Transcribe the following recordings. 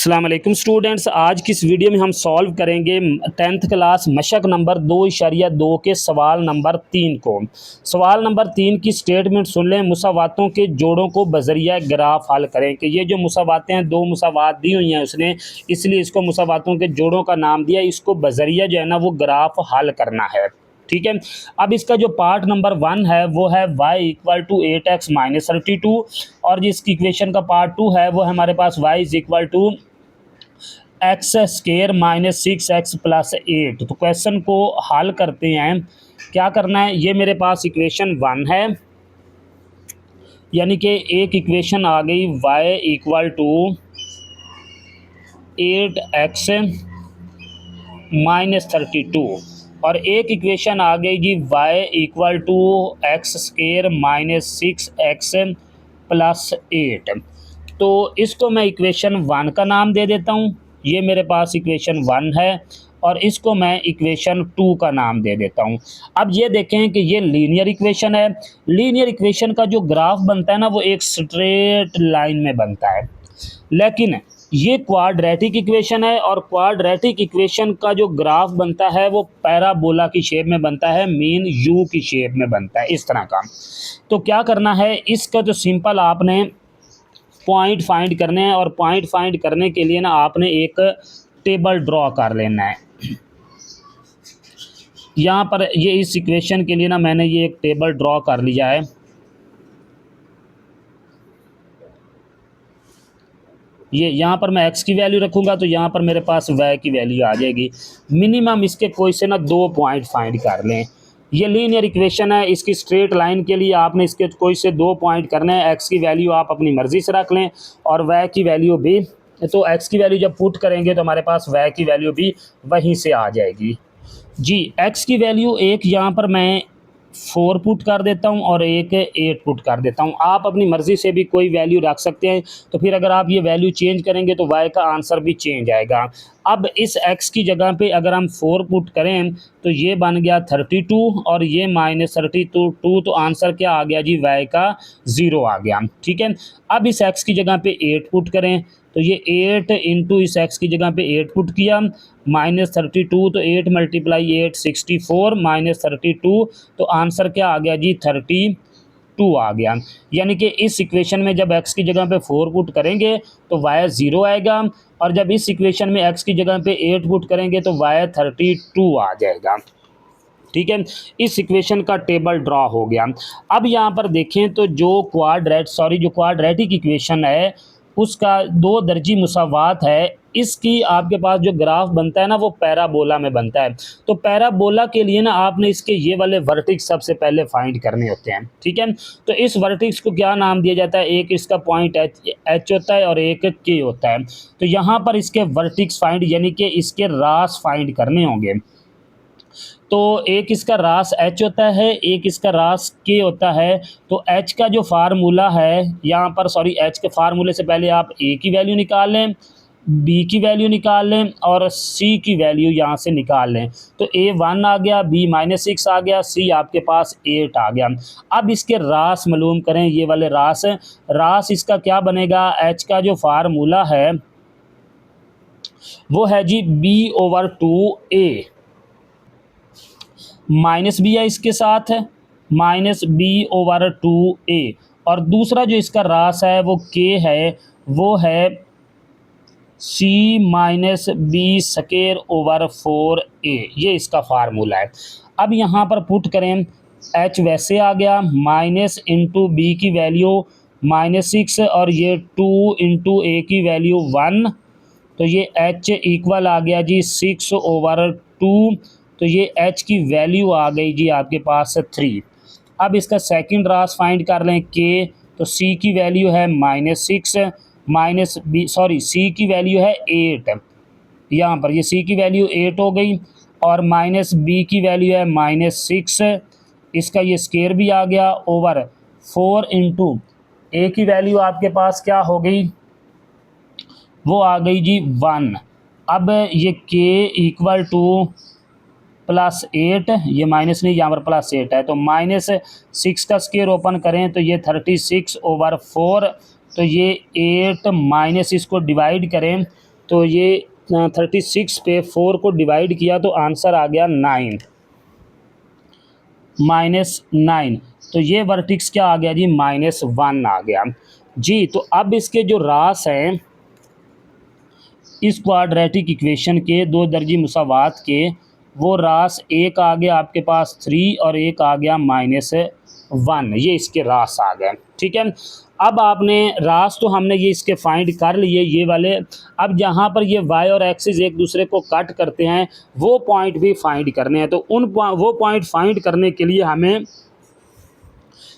अस्सलाम वालेकुम स्टूडेंट्स, आज की इस वीडियो में हम सॉल्व करेंगे 10th क्लास मशक नंबर 2.2 के सवाल नंबर 3 को। सवाल नंबर 3 की स्टेटमेंट सुन लें। मुसावातों के जोड़ों को बजरिया ग्राफ हल करें। कि ये जो मुसावातें हैं, दो मुसावात दी हुई हैं उसने, इसलिए इसको मुसावातों के जोड़ों का नाम दिया। इसको बजरिया जो है ना वो ग्राफ हल करना है। ठीक है। अब इसका जो पार्ट नंबर 1 है वो है y equal to 8x minus 32, और जिसकी इक्वेशन का पार्ट 2 है वो है हमारे पास y is equal to x square minus 6x plus 8। तो क्वेश्चन को हल करते हैं। क्या करना है, ये मेरे पास इक्वेशन 1 है, यानी कि एक इक्वेशन आ गई y equal to 8x minus 32, और एक इक्वेशन आ गई जी y equal to x square minus 6x plus 8। तो इसको मैं इक्वेशन 1 का नाम दे देता हूँ। ये मेरे पास इक्वेशन 1 है, और इसको मैं इक्वेशन 2 का नाम दे देता हूँ। अब ये देखें कि ये लीनियर इक्वेशन है। लीनियर इक्वेशन का जो ग्राफ बनता है ना वो एक स्ट्रेट लाइन में बनता है, लेकिन ये क्वाड्रेटिक इक्वेशन है, और क्वाड्रेटिक इक्वेशन का जो ग्राफ बनता है वो पैराबोला की शेप में बनता है, मीन यू की शेप में बनता है, इस तरह का। तो क्या करना है, इसका जो सिंपल आपने पॉइंट फाइंड करने हैं, और पॉइंट फाइंड करने के लिए ना आपने एक टेबल ड्रॉ कर लेना है। यहाँ पर ये इस इक्वेशन के लिए ना मैंने ये एक टेबल ड्रॉ कर लिया है। ये यहाँ पर मैं x की वैल्यू रखूँगा तो यहाँ पर मेरे पास y की वैल्यू आ जाएगी। मिनिमम इसके कोई से ना 2 पॉइंट फाइंड कर लें। ये लीनियर इक्वेशन है, इसकी स्ट्रेट लाइन के लिए आपने इसके कोई से 2 पॉइंट करने हैं। x की वैल्यू आप अपनी मर्ज़ी से रख लें, और y की वैल्यू भी। तो x की वैल्यू जब पुट करेंगे तो हमारे पास y की वैल्यू भी वहीं से आ जाएगी जी। x की वैल्यू एक यहाँ पर मैं 4 पुट कर देता हूँ, और एक 8 पुट कर देता हूँ। आप अपनी मर्ज़ी से भी कोई वैल्यू रख सकते हैं। तो फिर अगर आप ये वैल्यू चेंज करेंगे तो y का आंसर भी चेंज आएगा। अब इस x की जगह पे अगर हम 4 पुट करें तो ये बन गया 32, और ये माइनस 32, तो आंसर क्या आ गया जी, y का 0 आ गया। ठीक है। अब इस x की जगह पे 8 पुट करें तो ये 8 इंटू इस x की जगह पे 8 पुट किया, माइनस 32, तो 8 मल्टीप्लाई 8 64, माइनस 32, तो आंसर क्या आ गया जी, 32 आ गया। यानी कि इस इक्वेशन में जब x की जगह पे 4 पुट करेंगे तो y 0 आएगा, और जब इस इक्वेशन में x की जगह पे 8 पुट करेंगे तो y 32 आ जाएगा। ठीक है। इस इक्वेशन का टेबल ड्रॉ हो गया। अब यहाँ पर देखें तो जो क्वाड्रेटिक इक्वेशन है उसका 2 दर्जी मुसावात है। इसकी आपके पास जो ग्राफ बनता है ना वो पैराबोला में बनता है। तो पैराबोला के लिए ना आपने इसके ये वाले वर्टिक्स सबसे पहले फाइंड करने होते हैं। ठीक है। तो इस वर्टिक्स को क्या नाम दिया जाता है, एक इसका पॉइंट एच होता है और एक के होता है। तो यहाँ पर इसके वर्टिक्स फाइंड यानी कि इसके रास फाइंड करने होंगे। तो एक इसका रास h होता है, एक इसका रास k होता है। तो h का जो फार्मूला है यहाँ पर, h के फार्मूले से पहले आप a की वैल्यू निकाल लें, b की वैल्यू निकाल लें, और c की वैल्यू यहाँ से निकाल लें। तो a 1 आ गया, b माइनस 6 आ गया, c आपके पास 8 आ गया। अब इसके रास मालूम करें, ये वाले रास इसका क्या बनेगा, h का जो फार्मूला है वो है जी b/2a, माइनस बी है इसके साथ है, माइनस b/2a, और दूसरा जो इसका रास है वो k है, वो है c माइनस b²/4a। ये इसका फार्मूला है। अब यहाँ पर पुट करें, h वैसे आ गया, माइनस इंटू बी की वैल्यू -6, और ये 2 इंटू ए की वैल्यू 1, तो ये h इक्वल आ गया जी 6/2। तो ये h की वैल्यू आ गई जी आपके पास 3। अब इसका सेकंड रास फाइंड कर लें k, तो c की वैल्यू है -6, माइनस b c की वैल्यू है 8। यहाँ पर ये c की वैल्यू 8 हो गई, और माइनस b की वैल्यू है -6, इसका ये स्केयर भी आ गया, ओवर 4 इंटू a की वैल्यू आपके पास क्या हो गई, वो आ गई जी 1। अब ये k इक्वल टू +8, ये माइनस नहीं, यहाँ पर +8 है, तो -6 का स्केयर ओपन करें तो ये 36/4, तो ये 8 माइनस इसको डिवाइड करें तो ये 36 पे 4 को डिवाइड किया तो आंसर आ गया 9 -9। तो ये वर्टिक्स क्या आ गया जी, -1 आ गया जी। तो अब इसके जो रास हैं इस क्वाड्रेटिक इक्वेशन के दो दर्जी मुसावात के, वो रास एक आ गया आपके पास 3 और एक आ गया -1, ये इसके रास आ गए। ठीक है, अब आपने रास तो हमने ये इसके फाइंड कर लिए ये वाले। अब जहाँ पर ये वाई और एक्सिस एक दूसरे को कट करते हैं वो पॉइंट भी फाइंड करने हैं। तो वो पॉइंट फाइंड करने के लिए हमें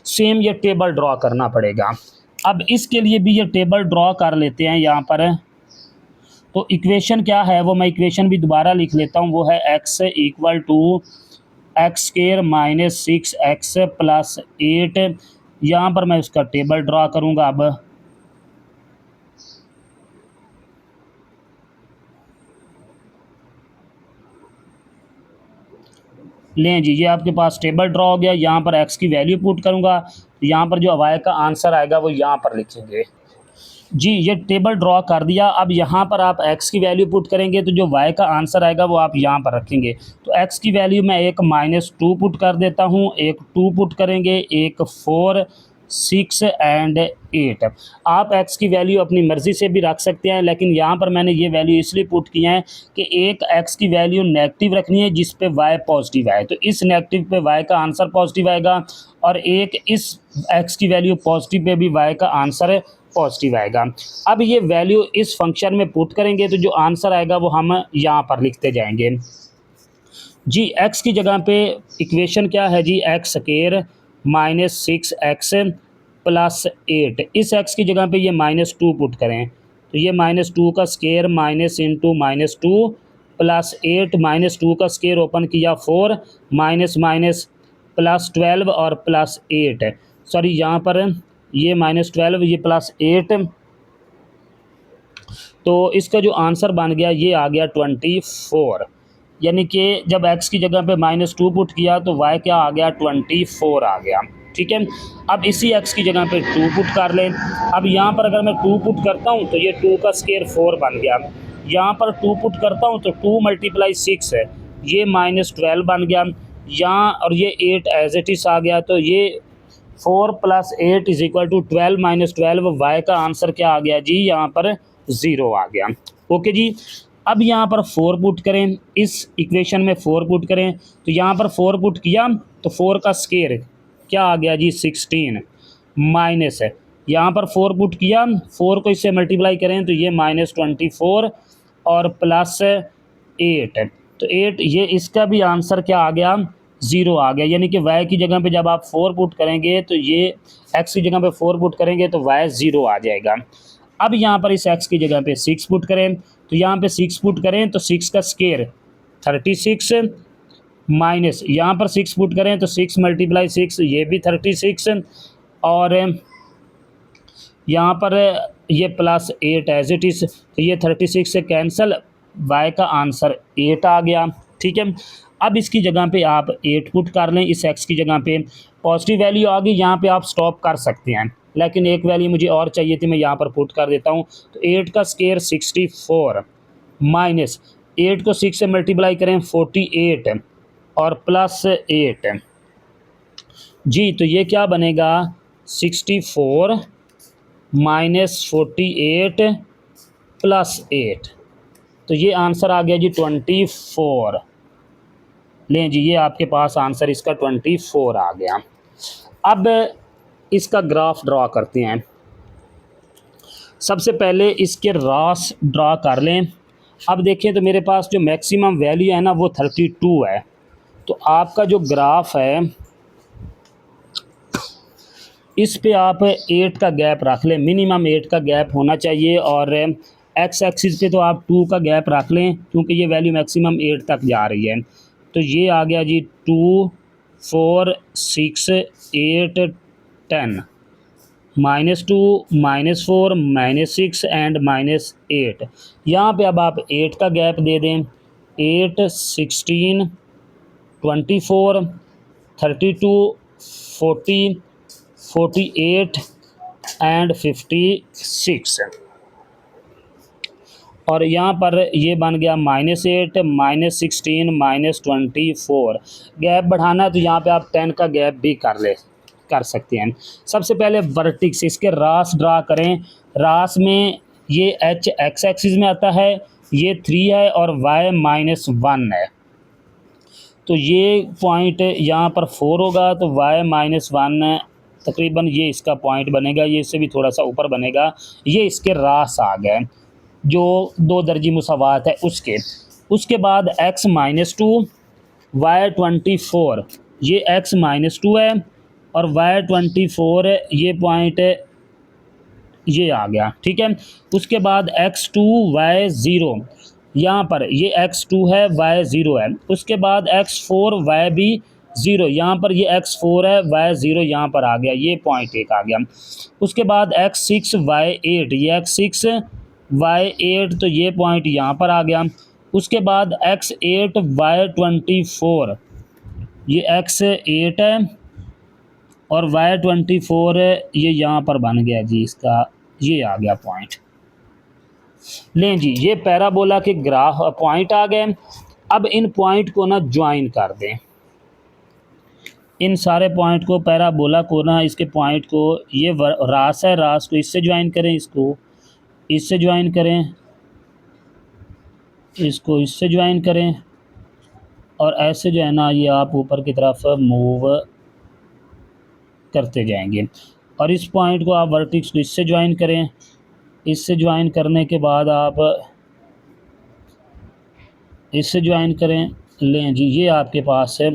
सेम ये टेबल ड्रॉ करना पड़ेगा। अब इसके लिए भी ये टेबल ड्रॉ कर लेते हैं यहाँ पर। तो इक्वेशन क्या है वो मैं इक्वेशन भी दोबारा लिख लेता हूँ। वो है x equal to x square -6x plus 8। यहाँ पर मैं उसका टेबल ड्रॉ करूँगा। अब लें जी, ये आपके पास टेबल ड्रॉ हो गया। यहाँ पर x की वैल्यू पुट करूँगा, यहाँ पर जो y का आंसर आएगा वो यहाँ पर लिखेंगे जी। ये टेबल ड्रॉ कर दिया। अब यहाँ पर आप x की वैल्यू पुट करेंगे तो जो y का आंसर आएगा वो आप यहाँ पर रखेंगे। तो x की वैल्यू मैं एक -2 पुट कर देता हूँ, एक 2 पुट करेंगे, एक 4, 6 एंड 8। आप x की वैल्यू अपनी मर्ज़ी से भी रख सकते हैं, लेकिन यहाँ पर मैंने ये वैल्यू इसलिए पुट की है कि एक x की वैल्यू नेगेटिव रखनी है जिस पे y पॉजिटिव है, तो इस नेगेटिव पे y का आंसर पॉजिटिव आएगा, और एक इस x की वैल्यू पॉजिटिव पे भी y का आंसर पॉजिटिव आएगा। अब ये वैल्यू इस फंक्शन में पुट करेंगे तो जो आंसर आएगा वो हम यहाँ पर लिखते जाएंगे जी। x की जगह पे इक्वेशन क्या है जी, एक्स स्क्वायर -6x प्लस 8। इस x की जगह पे ये -2 पुट करें तो ये -2 का स्क्वायर माइनस इंटू -2 प्लस 8, -2 का स्क्वायर ओपन किया 4, माइनस माइनस प्लस 12 और प्लस 8, सॉरी यहाँ पर ये -12 ये प्लस 8। तो इसका जो आंसर बन गया ये आ गया 24, यानी कि जब x की जगह पे -2 पुट किया तो y क्या आ गया, 24 आ गया। ठीक है, अब इसी x की जगह पे 2 पुट कर लें। अब यहाँ पर अगर मैं 2 पुट करता हूँ तो ये 2 का स्क्वायर 4 बन गया। यहाँ पर 2 पुट करता हूँ तो 2 × 6 है, ये -12 बन गया यहाँ, और ये 8 एज इट इज़ आ गया। तो ये 4 + 8 = 12 - 12, वाई का आंसर क्या आ गया जी, यहाँ पर 0 आ गया। ओके जी, अब यहाँ पर 4 पुट करें, इस इक्वेशन में 4 पुट करें तो यहाँ पर 4 पुट किया तो 4 का स्क्वायर क्या आ गया जी, 16, माइनस है यहाँ पर 4 पुट किया, 4 को इससे मल्टीप्लाई करें तो ये -24 और प्लस 8, तो 8, ये इसका भी आंसर क्या आ गया, 0 आ गया। यानी कि y की जगह पे जब आप 4 पुट करेंगे तो ये x की जगह पे 4 पुट करेंगे तो y 0 आ जाएगा। अब यहाँ पर इस x की जगह पे 6 पुट करें तो यहाँ पे 6 पुट करें तो 6 का स्क्वायर 36, माइनस यहाँ पर 6 पुट करें तो 6 × 6 ये भी 36, और यहाँ पर ये प्लस 8 एज इट इज़, तो ये 36 से कैंसिल, y का आंसर 8 आ गया। ठीक है, अब इसकी जगह पे आप 8 पुट कर लें, इस x की जगह पे पॉजिटिव वैल्यू आ गई, यहाँ पे आप स्टॉप कर सकते हैं, लेकिन एक वैल्यू मुझे और चाहिए थी, मैं यहाँ पर पुट कर देता हूँ। तो 8 का स्क्वायर 64, माइनस 8 को 6 से मल्टीप्लाई करें 48 और प्लस 8 जी। तो ये क्या बनेगा, 64 -48 प्लस 8, तो ये आंसर आ गया जी 24। लें जी, ये आपके पास आंसर इसका 24 आ गया। अब इसका ग्राफ ड्रॉ करते हैं। सबसे पहले इसके रास ड्रॉ कर लें। अब देखें तो मेरे पास जो मैक्सिमम वैल्यू है ना वो 32 है। तो आपका जो ग्राफ है इस पे आप 8 का गैप रख लें, मिनिमम 8 का गैप होना चाहिए, और एक्स एक्सिस पे तो आप 2 का गैप रख लें क्योंकि ये वैल्यू मैक्सिमम 8 तक जा रही है। तो ये आ गया जी 2, 4, 6, 8, 10, -2, -4, -6 एंड -8। यहाँ पे अब आप 8 का गैप दे दें, 8, 16, 24, 32, 40, 48 एंड 56। और यहाँ पर ये बन गया -8 -16 -24। गैप बढ़ाना है तो यहाँ पे आप 10 का गैप भी कर सकते हैं। सबसे पहले वर्टिक्स इसके रास ड्रा करें। रास में ये एच एक्स एक्सिस में आता है, ये 3 है और y -1 है। तो ये पॉइंट यहाँ पर 4 होगा तो y -1 तकरीबन ये इसका पॉइंट बनेगा, ये इससे भी थोड़ा सा ऊपर बनेगा। ये इसके रास आ गए जो 2 दर्जी मुसावात है उसके। उसके बाद x -2 y 24, ये x -2 है और y 24 ये पॉइंट ये आ गया, ठीक है। उसके बाद x2 y 0, यहाँ पर ये x2 है y 0 है। उसके बाद x4 y भी 0, यहाँ पर ये x4 है y 0 यहाँ पर आ गया, ये पॉइंट एक आ गया। उसके बाद x6 y 8, ये x6 y 8 तो ये पॉइंट यहाँ पर आ गया। उसके बाद x8 y 24, ये x8 है और y 24 ये यहाँ पर बन गया जी, इसका ये आ गया पॉइंट। लें जी, ये पैराबोला के ग्राफ पॉइंट आ गए। अब इन पॉइंट को ना ज्वाइन कर दें, इन सारे पॉइंट को, पैराबोला को ना, इसके पॉइंट को, ये रास है, रास को इससे ज्वाइन करें, इसको इससे ज्वाइन करें, इसको इससे ज्वाइन करें और ऐसे जो है ना ये आप ऊपर की तरफ मूव करते जाएंगे। और इस पॉइंट को आप वर्टिक्स को इससे ज्वाइन करें, इससे ज्वाइन करने के बाद आप इससे ज्वाइन करें। लें जी, ये आपके पास है,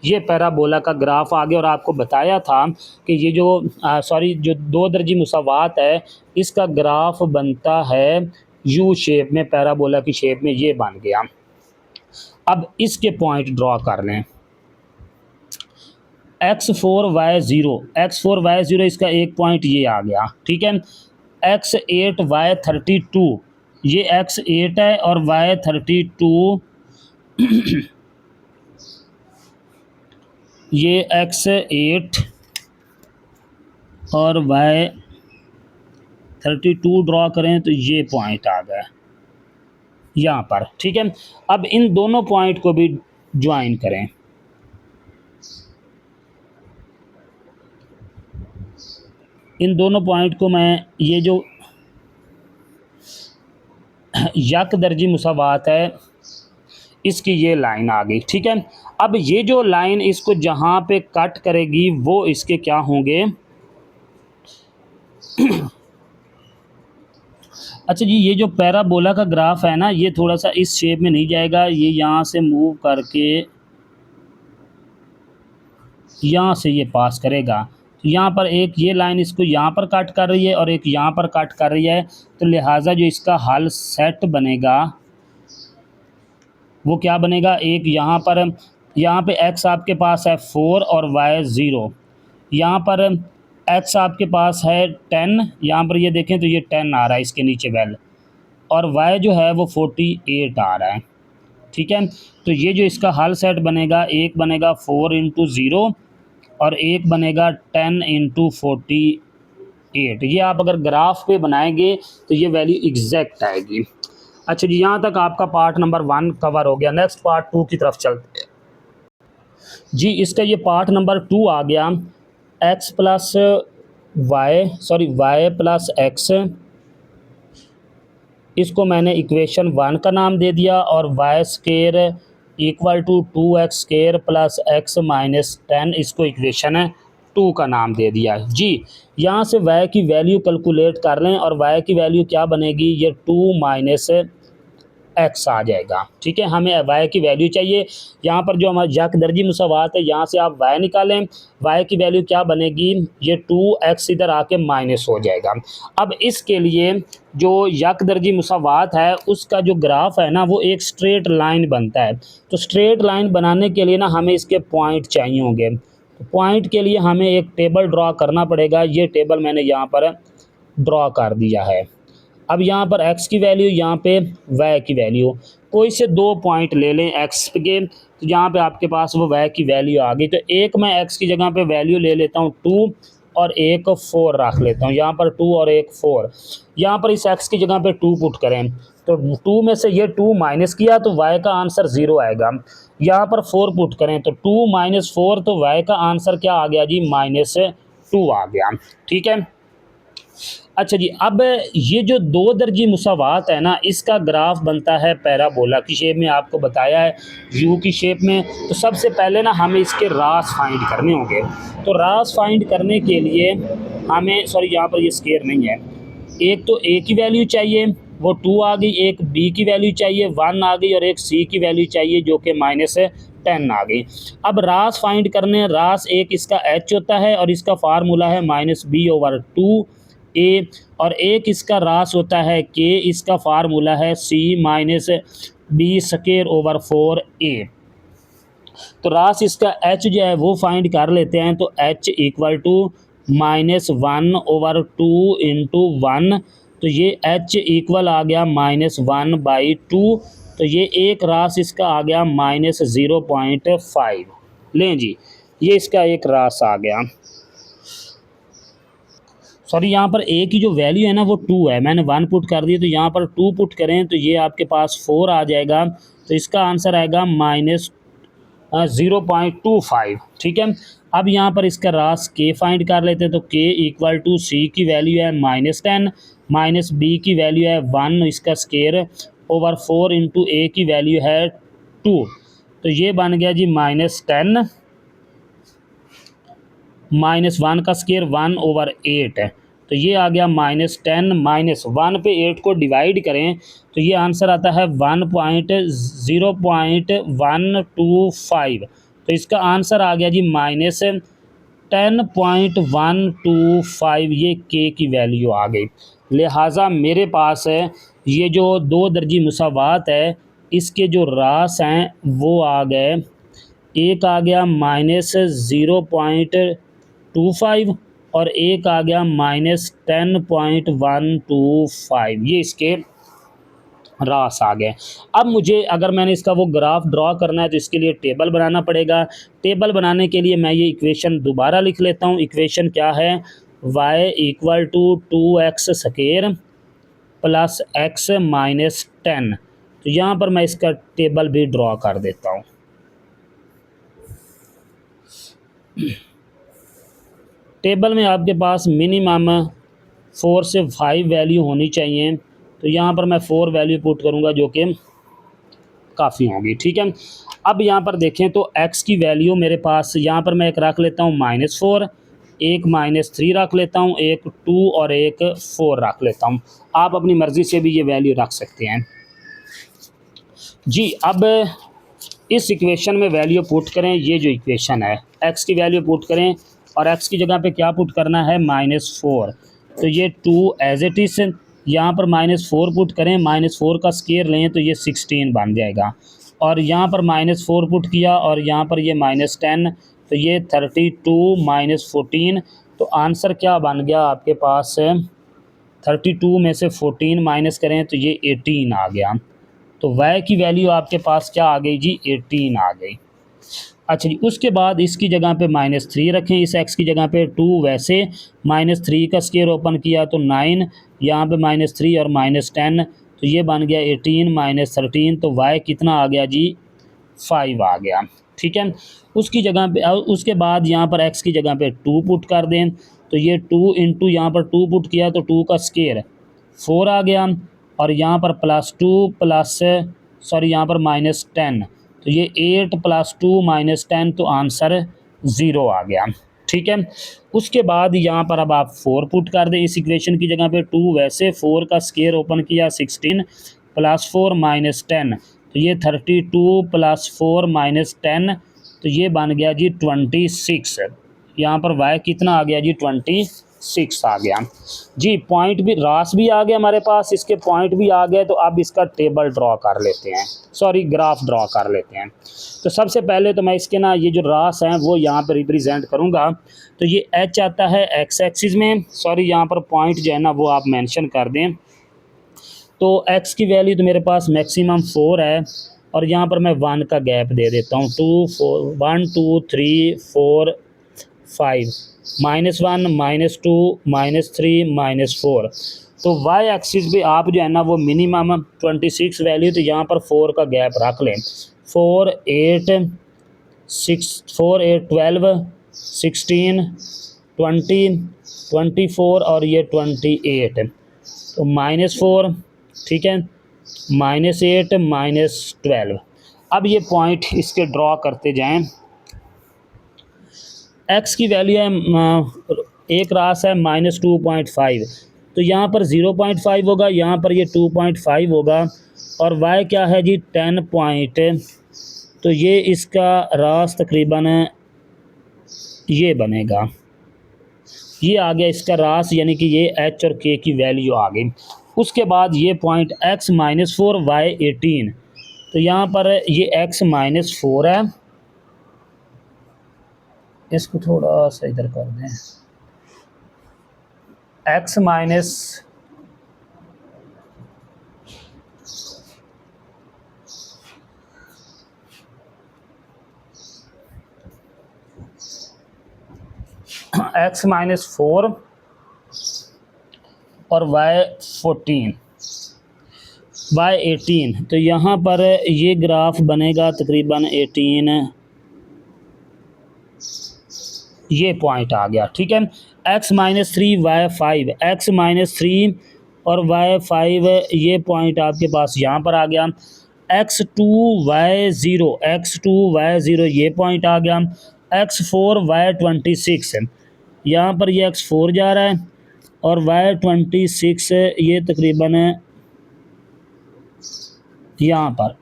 ये पैराबोला का ग्राफ आ गया। और आपको बताया था कि ये जो जो 2 दर्जी मुसावात है इसका ग्राफ बनता है यू शेप में, पैराबोला की शेप में, ये बन गया। अब इसके पॉइंट ड्रॉ कर लें। x4 y 0, x4 y 0 इसका एक पॉइंट ये आ गया, ठीक है। x8 y 32, ये x8 है और y 32 ये x8 और y 32 ड्रॉ करें तो ये पॉइंट आ गया यहाँ पर, ठीक है। अब इन दोनों पॉइंट को भी ज्वाइन करें। इन दोनों पॉइंट को मैं, ये जो यक दर्जी मुसावात है इसकी ये लाइन आ गई, ठीक है। अब ये जो लाइन इसको जहाँ पे कट करेगी वो इसके क्या होंगे अच्छा जी, ये जो पैराबोला का ग्राफ है ना ये थोड़ा सा इस शेप में नहीं जाएगा, ये यहाँ से मूव करके यहाँ से ये पास करेगा। यहाँ पर एक ये लाइन इसको यहाँ पर कट कर रही है और एक यहाँ पर कट कर रही है, तो लिहाजा जो इसका हल सेट बनेगा वो क्या बनेगा, एक यहाँ पे x आपके पास है 4 और y 0, यहाँ पर x आपके पास है 10, यहाँ पर ये देखें तो ये 10 आ रहा है इसके नीचे वेल, और y जो है वो 48 आ रहा है, ठीक है। तो ये जो इसका हल सेट बनेगा, एक बनेगा 4 × 0 और एक बनेगा 10 × 48। ये आप अगर ग्राफ पे बनाएंगे तो ये वैल्यू एग्जैक्ट आएगी। अच्छा जी, यहाँ तक आपका पार्ट नंबर 1 कवर हो गया। नेक्स्ट पार्ट 2 की तरफ चलते हैं जी। इसका ये पार्ट नंबर 2 आ गया, x plus y plus x, इसको मैंने इक्वेशन 1 का नाम दे दिया, और y² = 2x² plus x minus 10, इसको इक्वेशन 2 का नाम दे दिया जी। यहाँ से y की वैल्यू कैलकुलेट कर लें और y की वैल्यू क्या बनेगी, ये 2 - x आ जाएगा, ठीक है। हमें y की वैल्यू चाहिए। यहाँ पर जो हमारा यक दर्जी मुसावात है यहाँ से आप y निकालें, y की वैल्यू क्या बनेगी, ये 2x इधर आके माइनस हो जाएगा। अब इसके लिए जो यक दर्जी मुसावात है उसका जो ग्राफ है ना वो एक स्ट्रेट लाइन बनता है। तो स्ट्रेट लाइन बनाने के लिए ना हमें इसके पॉइंट चाहिए होंगे। तो पॉइंट के लिए हमें एक टेबल ड्रॉ करना पड़ेगा। ये टेबल मैंने यहाँ पर ड्रॉ कर दिया है। अब यहाँ पर x की वैल्यू, यहाँ पे y की वैल्यू, कोई से 2 पॉइंट ले लें x के, तो यहाँ पे आपके पास वो y की वैल्यू आ गई। तो एक मैं x की जगह पे वैल्यू ले लेता हूँ 2 और एक 4 रख लेता हूँ, यहाँ पर 2 और एक 4। यहाँ पर इस x की जगह पे 2 पुट करें तो 2 में से ये 2 माइनस किया तो y का आंसर 0 आएगा। यहाँ पर 4 पुट करें तो 2 माइनस 4 तो y का आंसर क्या आ गया जी, -2 आ गया। ठीक है। अच्छा जी, अब ये जो दो दर्जी मुसावात है ना, इसका ग्राफ बनता है पैराबोला की शेप में, आपको बताया है यू की शेप में। तो सबसे पहले ना हमें इसके रास फाइंड करने होंगे। तो रास फाइंड करने के लिए हमें, सॉरी यहाँ पर ये स्केयर नहीं है, एक तो ए की वैल्यू चाहिए वो 2 आ गई, एक बी की वैल्यू चाहिए 1 आ गई, और एक सी की वैल्यू चाहिए जो कि -10 आ गई। अब रास फाइंड करने, रास एक इसका एच होता है और इसका फार्मूला है -b/2 ए, और एक इसका रास होता है के, इसका फार्मूला है c-b² ए। तो रास इसका h जो है वो फाइंड कर लेते हैं। तो h इक्वल टू -1/2 इंटू 1, तो ये h इक्वल आ गया -1/2। तो ये एक रास इसका आ गया -0.5। लें जी, ये इसका एक रास आ गया। सॉरी, यहाँ पर ए की जो वैल्यू है ना वो 2 है, मैंने 1 पुट कर दी, तो यहाँ पर 2 पुट करें तो ये आपके पास 4 आ जाएगा। तो इसका आंसर आएगा -0.25। ठीक है। अब यहाँ पर इसका रास के फाइंड कर लेते हैं। तो के इक्वल टू सी की वैल्यू है -10, माइनस बी की वैल्यू है 1, इसका स्केयर ओवर 4 इंटू ए की वैल्यू है 2। तो ये बन गया जी -10, -1 का स्केयर 1/8 है। तो ये आ गया -10, -1 पे 8 को डिवाइड करें तो ये आंसर आता है 1.0125। तो इसका आंसर आ गया जी -10.125। ये के की वैल्यू आ गई। लिहाजा मेरे पास है ये जो दो दर्जी मुसावात है, इसके जो रास हैं वो आ गए, एक आ गया -0.25 और एक आ गया -10.125। ये इसके रास आ गए। अब मुझे अगर मैंने इसका वो ग्राफ ड्रॉ करना है तो इसके लिए टेबल बनाना पड़ेगा। टेबल बनाने के लिए मैं ये इक्वेशन दोबारा लिख लेता हूँ। इक्वेशन क्या है, y equal to 2x² plus x -10। तो यहाँ पर मैं इसका टेबल भी ड्रॉ कर देता हूँ। टेबल में आपके पास मिनिमम 4 से 5 वैल्यू होनी चाहिए। तो यहाँ पर मैं 4 वैल्यू पुट करूँगा जो कि काफ़ी होगी। ठीक है। अब यहाँ पर देखें तो x की वैल्यू मेरे पास यहाँ पर मैं एक रख लेता हूँ -4, एक -3 रख लेता हूँ, एक 2 और एक 4 रख लेता हूँ। आप अपनी मर्ज़ी से भी ये वैल्यू रख सकते हैं जी। अब इस इक्वेशन में वैल्यू पुट करें। ये जो इक्वेशन है x की वैल्यू पुट करें और x की जगह पे क्या पुट करना है, -4। तो ये 2 एज इट इज़, यहाँ पर -4 पुट करें, -4 का स्केयर लें तो ये 16 बन जाएगा। और यहाँ पर -4 पुट किया और यहाँ पर ये -10, तो ये 32 - 14। तो आंसर क्या बन गया आपके पास, 32 में से 14 माइनस करें तो ये 18 आ गया। तो y की वैल्यू आपके पास क्या आ गई जी, 18 आ गई। अच्छा जी, उसके बाद इसकी जगह पे -3 रखें, इस x की जगह पे 2, वैसे -3 का स्केयर ओपन किया तो 9, यहाँ पे -3 और -10, तो ये बन गया 18 - 13। तो y कितना आ गया जी, 5 आ गया। ठीक है। उसकी जगह पे उसके बाद यहाँ पर x की जगह पे 2 पुट कर दें। तो ये 2 इंटू यहाँ पर 2 पुट किया तो 2 का स्केयर 4 आ गया, और यहाँ पर +2 प्लस, सॉरी यहाँ पर -10, तो ये 8 + 2 - 10, तो आंसर 0 आ गया। ठीक है। उसके बाद यहाँ पर अब आप 4 पुट कर दें इस इक्वेशन की जगह पे, 2 वैसे, 4 का स्केयर ओपन किया 16 + 4 - 10, तो ये 32 + 4 - 10, तो ये बन गया जी 26। यहाँ पर y कितना आ गया जी, 26 आ गया जी। पॉइंट भी, रास भी आ गया हमारे पास, इसके पॉइंट भी आ गए। तो अब इसका टेबल ड्रॉ कर लेते हैं, सॉरी ग्राफ ड्रॉ कर लेते हैं। तो सबसे पहले तो मैं इसके ना ये जो रास हैं वो यहाँ पर रिप्रेजेंट करूँगा। तो ये h आता है x एक्सिस में, सॉरी यहाँ पर पॉइंट जो है ना वो आप मेंशन कर दें। तो x की वैल्यू तो मेरे पास मैक्सिमम 4 है, और यहाँ पर मैं 1 का गैप दे देता हूँ। 2 4 1 2 3 4 5, -1, -2, -3, -4। तो वाई एक्सिस पे आप जो है ना वो मिनिमम 26 वैल्यू, तो यहाँ पर 4 का गैप रख लें। 4, 8, 12, 16, 20, 24 और ये 28। तो -4, ठीक है, -8, -12। अब ये पॉइंट इसके ड्रॉ करते जाएं। एक्स की वैल्यू है, एक रास है -2.5, तो यहाँ पर 0.5 होगा, यहाँ पर ये 2.5 होगा, और वाई क्या है जी 10 पॉइंट, तो ये इसका रास तकरीबन ये बनेगा, ये आ गया इसका रास, यानी कि ये एच और के की वैल्यू आ गई। उसके बाद ये पॉइंट x -4 y 18, तो यहाँ पर ये x -4 है, इसको थोड़ा सा इधर कर दें, x माइनस -4 और y 14, y 18, तो यहाँ पर ये ग्राफ बनेगा तकरीबन 18, ये पॉइंट आ गया, ठीक है। x -3 y 5, x -3 और y 5, ये पॉइंट आपके पास यहाँ पर आ गया। x2 y 0, x2 y 0 ये पॉइंट आ गया। x4 y 26, यहाँ पर ये x4 जा रहा है, और y 26 ये तकरीबन यहाँ पर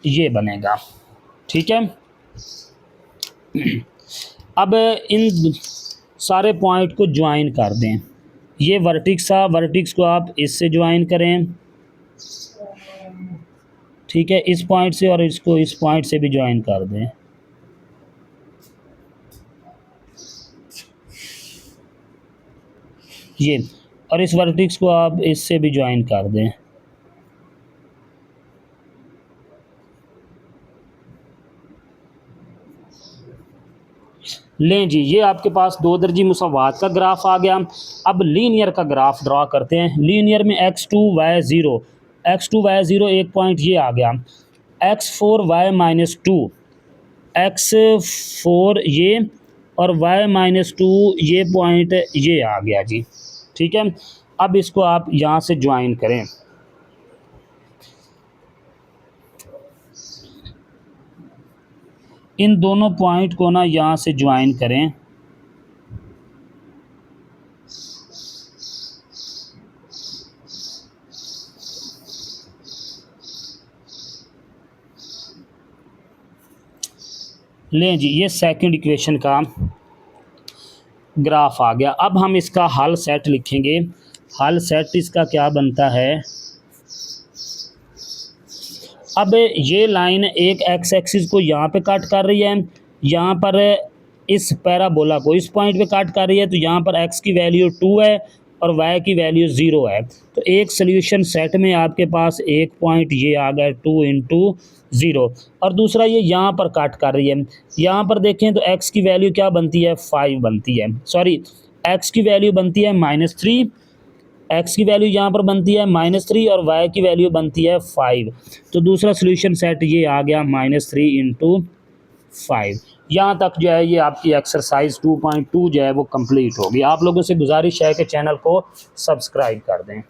ये बनेगा, ठीक है। अब इन सारे पॉइंट को ज्वाइन कर दें। ये वर्टिक्स था, वर्टिक्स को आप इससे ज्वाइन करें, ठीक है, इस पॉइंट से, और इसको इस पॉइंट से भी ज्वाइन कर दें। ये, और इस वर्टिक्स को आप इससे भी ज्वाइन कर दें। लें जी, ये आपके पास दो दर्जी मुसावात का ग्राफ आ गया। अब लीनियर का ग्राफ ड्रॉ करते हैं। लीनियर में x2 y 0, x2 y 0 एक पॉइंट ये आ गया, x4 y -2, x4 ये, और y -2 ये पॉइंट ये आ गया जी, ठीक है। अब इसको आप यहाँ से ज्वाइन करें। इन दोनों पॉइंट को ना यहाँ से ज्वाइन करें। लें जी, ये सेकंड इक्वेशन का ग्राफ आ गया। अब हम इसका हल सेट लिखेंगे। हल सेट इसका क्या बनता है, अब ये लाइन एक एक्स एक्सिस को यहाँ पे कट कर रही है, यहाँ पर इस पैराबोला को इस पॉइंट पे कट कर रही है, तो यहाँ पर एक्स की वैल्यू 2 है और वाई की वैल्यू 0 है। तो एक सोल्यूशन सेट में आपके पास एक पॉइंट ये आ गया 2 × 0, और दूसरा ये यहाँ पर कट कर रही है। यहाँ पर देखें तो एक्स की वैल्यू क्या बनती है, 5 बनती है, सॉरी एक्स की वैल्यू बनती है -3, एक्स की वैल्यू यहाँ पर बनती है -3 और वाई की वैल्यू बनती है 5। तो दूसरा सोल्यूशन सेट ये आ गया -3 × 5। यहाँ तक जो है ये आपकी एक्सरसाइज 2.2 जो है वो कंप्लीट होगी। आप लोगों से गुजारिश है कि चैनल को सब्सक्राइब कर दें।